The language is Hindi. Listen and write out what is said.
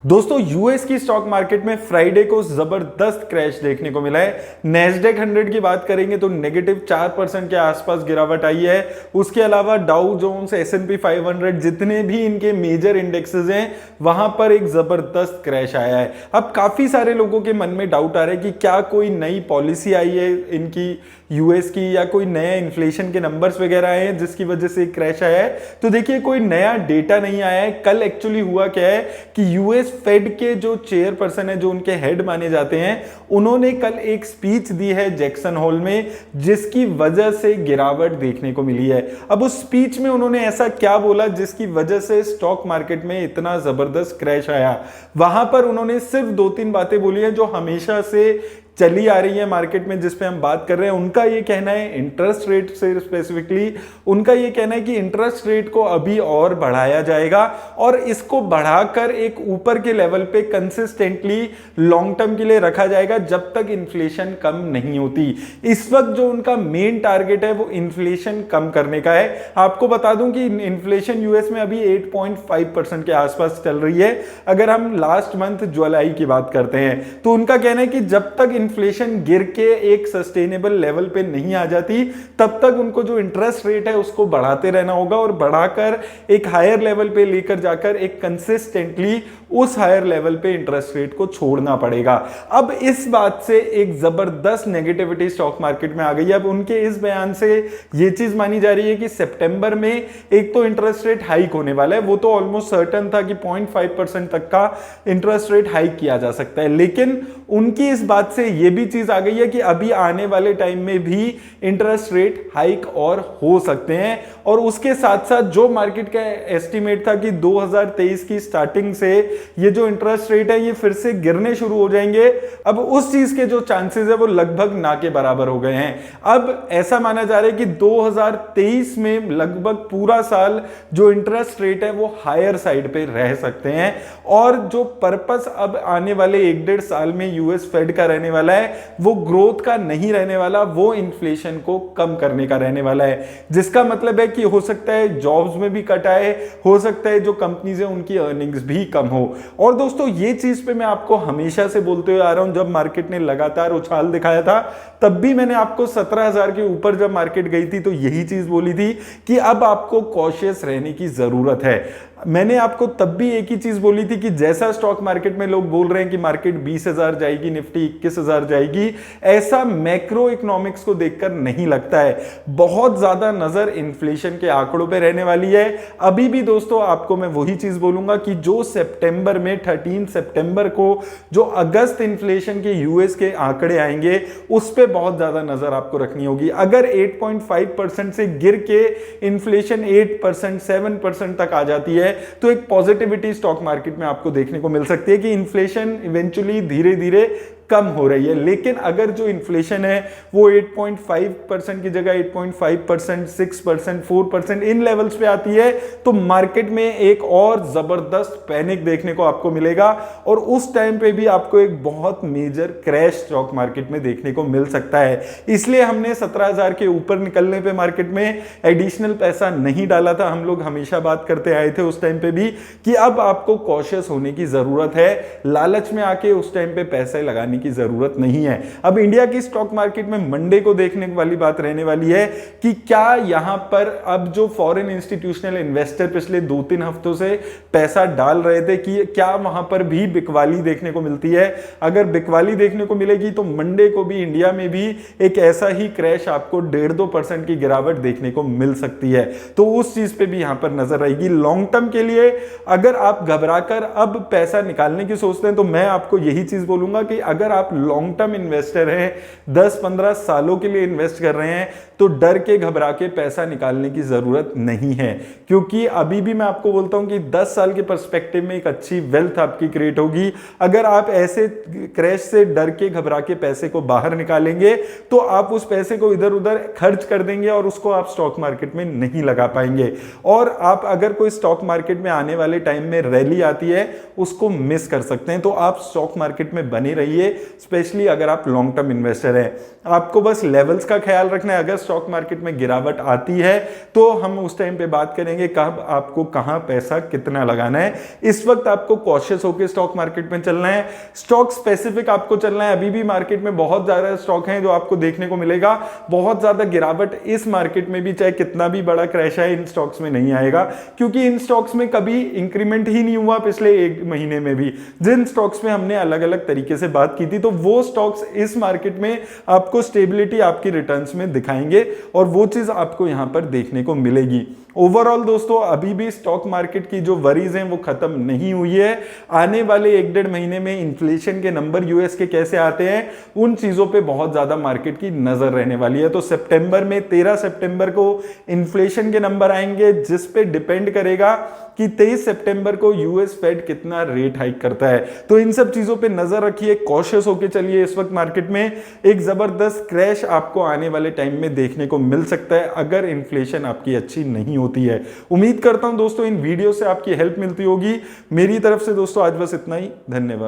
दोस्तों यूएस की स्टॉक मार्केट में फ्राइडे को जबरदस्त क्रैश देखने को मिला है। नैस्डैक 100 की बात करेंगे तो नेगेटिव 4% के आसपास गिरावट आई है। उसके अलावा डाउ जोन्स, S&P 500 जितने भी इनके मेजर इंडेक्सेस हैं वहां पर एक जबरदस्त क्रैश आया है। अब काफी सारे लोगों के मन में डाउट आ रहा है कि क्या कोई नई पॉलिसी आई है इनकी यूएस की, या कोई नया इन्फ्लेशन के नंबर्स वगैरह आए हैं जिसकी वजह से क्रैश आया है। तो देखिए, कोई नया डेटा नहीं आया है। कल एक्चुअली हुआ क्या है कि यूएस फेड के जो चेयरपर्सन है, जो उनके हेड माने जाते हैं, उन्होंने कल एक स्पीच दी है जैक्सन होल में, जिसकी वजह से गिरावट देखने को मिली है। अब उस स्पीच में उन्होंने ऐसा क्या बोला जिसकी वजह से स्टॉक मार्केट में इतना जबरदस्त क्रैश आया। वहां पर उन्होंने सिर्फ 2-3 बातें बोली हैं जो हमेशा से चली आ रही है मार्केट में, जिस पे हम बात कर रहे हैं। उनका ये कहना है, इंटरेस्ट रेट से स्पेसिफिकली उनका ये कहना है कि इंटरेस्ट रेट को अभी और बढ़ाया जाएगा और इसको बढ़ाकर एक ऊपर के लेवल पे कंसिस्टेंटली लॉन्ग टर्म के लिए रखा जाएगा जब तक इन्फ्लेशन कम नहीं होती। इस वक्त जो उनका मेन टारगेट है वो इन्फ्लेशन कम करने का है। आपको बता दूं कि इन्फ्लेशन यूएस में अभी 8.5% के आसपास चल रही है, अगर हम लास्ट मंथ जुलाई की बात करते हैं। तो उनका कहना है कि जब तक इन्फ्लेशन गिर के एक सस्टेनेबल लेवल पे नहीं आ जाती, तब तक उनको जो इंटरेस्ट रेट है उसको बढ़ाते रहना होगा और बढ़ाकर एक हायर लेवल पे लेकर जाकर एक कंसिस्टेंटली उस हायर लेवल पे इंटरेस्ट रेट को छोड़ना पड़ेगा। अब इस बात से एक जबरदस्त नेगेटिविटी स्टॉक मार्केट में आ गई है। अब उनके इस बयान से ये चीज मानी जा रही है कि सितंबर में एक तो इंटरेस्ट रेट हाइक होने वाला है, वो तो ऑलमोस्ट सर्टन था कि 0.5% तक का इंटरेस्ट रेट हाइक किया जा सकता है। लेकिन उनकी इस बात से ये भी चीज आ गई है कि अभी आने वाले टाइम में भी इंटरेस्ट रेट हाइक और हो सकते हैं। और उसके साथ साथ जो मार्केट का एस्टीमेट था कि 2023 की स्टार्टिंग से ये जो इंटरेस्ट रेट है ये फिर से गिरने शुरू हो जाएंगे, अब उस चीज के जो चांसेस है वो लगभग ना के बराबर हो गए हैं। अब ऐसा माना जा रहा है कि 2023 में लगभग पूरा साल जो इंटरेस्ट रेट है वो हायर साइड पे रह सकते हैं। और जो पर्पस अब आने वाले 1-1.5 साल में यूएस फेड का रहने वाला है वो ग्रोथ का नहीं रहने वाला, वो इन्फ्लेशन को कम करने का रहने वाला है। जिसका मतलब है कि हो सकता है जॉब्स में भी कट आए, हो सकता है जो कंपनीज है उनकी अर्निंग्स भी कम हो। और दोस्तों ये चीज पे मैं आपको हमेशा से बोलते हुए आ रहा हूं, जब मार्केट ने लगातार उछाल दिखाया था तब भी मैंने आपको 17,000 के ऊपर जब मार्केट गई थी तो यही चीज बोली थी कि अब आपको कॉशियस रहने की जरूरत है। मैंने आपको तब भी एक ही चीज बोली थी कि जैसा स्टॉक मार्केट में लोग बोल रहे हैं कि मार्केट 20,000 जाएगी, निफ्टी 21,000 जाएगी, ऐसा मैक्रो इकोनॉमिक्स को देखकर नहीं लगता है। बहुत ज्यादा नजर इन्फ्लेशन के आंकड़ों पे रहने वाली है। अभी भी दोस्तों आपको मैं वही चीज बोलूंगा कि जो सितंबर में 13 सितंबर को जो अगस्त इन्फ्लेशन के यूएस के आंकड़े आएंगे उस पे बहुत ज्यादा नजर आपको रखनी होगी। अगर 8.5% से गिर के इन्फ्लेशन 8%, 7% तक आ जाती है तो एक पॉजिटिविटी स्टॉक मार्केट में आपको देखने को मिल सकती है कि इन्फ्लेशन इवेंचुअली धीरे धीरे कम हो रही है। लेकिन अगर जो इन्फ्लेशन है वो 8.5% की जगह 8.5%, 6%, 4% इन लेवल्स पे आती है तो मार्केट में एक और जबरदस्त पैनिक देखने को आपको मिलेगा और उस टाइम पे भी आपको एक बहुत मेजर क्रैश स्टॉक मार्केट में देखने को मिल सकता है। इसलिए हमने 17,000 के ऊपर निकलने पे मार्केट में एडिशनल पैसा नहीं डाला था। हम लोग हमेशा बात करते आए थे उस टाइम पे भी कि अब आपको कॉशियस होने की जरूरत है, लालच में आके उस टाइम पे पैसे लगाने की जरूरत नहीं है। अब इंडिया की स्टॉक मार्केट में मंडे को देखने वाली बात रहने वाली है कि क्या यहां पर अब जो फॉरेन इंस्टीट्यूशनल इन्वेस्टर पिछले 2-3 हफ्तों से पैसा डाल रहे थे कि क्या वहां पर भी बिकवाली देखने को मिलती है। अगर बिकवाली देखने को मिलेगी तो मंडे को भी इंडिया में भी एक ऐसा ही क्रैश आपको 1.5-2% की गिरावट देखने को मिल सकती है। तो उस चीज पे भी यहां पर नजर रहेगी। लॉन्ग टर्म के लिए अगर आप घबराकर अब पैसा निकालने की सोचते हैं तो मैं आपको यही चीज बोलूंगा कि अगर आप लॉन्ग टर्म इन्वेस्टर हैं, 10-15 सालों के लिए इन्वेस्ट कर रहे हैं, तो डर के घबरा के पैसा निकालने की जरूरत नहीं है। क्योंकि अभी भी मैं आपको बोलता हूं कि 10 साल के पर्सपेक्टिव में एक अच्छी वेल्थ आपकी क्रिएट होगी। अगर आप ऐसे क्रैश से डर के घबरा के पैसे को बाहर निकालेंगे तो आप उस पैसे को इधर उधर खर्च कर देंगे और उसको आप स्टॉक मार्केट में नहीं लगा पाएंगे। और आप अगर कोई स्टॉक मार्केट में आने वाले टाइम में रैली आती है उसको मिस कर सकते हैं। तो आप स्टॉक मार्केट में बने रहिए, स्पेशली अगर आप लॉन्ग टर्म इन्वेस्टर हैं। आपको बस लेवल्स का ख्याल रखना है। अगर स्टॉक मार्केट में गिरावट आती है तो हम उस टाइम पे बात करेंगे कब आपको कहां पैसा कितना लगाना है। इस वक्त आपको कॉशियस होकर स्टॉक मार्केट में चलना है, स्टॉक स्पेसिफिक आपको चलना है। अभी भी मार्केट में बहुत ज्यादा स्टॉक हैं जो आपको देखने को मिलेगा, बहुत ज्यादा गिरावट इस मार्केट में भी चाहे कितना भी बड़ा क्रैश है इन स्टॉक्स में नहीं आएगा, क्योंकि इन स्टॉक्स में कभी इंक्रीमेंट ही नहीं हुआ पिछले एक महीने में भी। जिन स्टॉक्स में हमने अलग अलग तरीके से बात की थी, तो वो स्टॉक्स इस मार्केट में आपको स्टेबिलिटी आपकी रिटर्न्स में दिखाएंगे और वो चीज आपको यहां पर देखने को मिलेगी। ओवरऑल दोस्तों अभी भी स्टॉक मार्केट की जो वरीज हैं वो खत्म नहीं हुई है। आने वाले 1-1.5 महीने में इन्फ्लेशन के नंबर यूएस के कैसे आते हैं, उन चीजों पे बहुत ज्यादा मार्केट की नजर रहने वाली है। तो सितंबर में 13 सितंबर को इन्फ्लेशन के नंबर आएंगे, जिस पे डिपेंड करेगा कि 23 सितंबर को यूएस फेड कितना रेट हाइक करता है। तो इन सब चीजों पे नजर रखिए, कॉशियस होके चलिए। इस वक्त मार्केट में एक जबरदस्त क्रैश आपको आने वाले टाइम में देखने को मिल सकता है अगर इन्फ्लेशन आपकी अच्छी नहीं होती है। उम्मीद करता हूं दोस्तों इन वीडियो से आपकी हेल्प मिलती होगी। मेरी तरफ से दोस्तों आज बस इतना ही, धन्यवाद।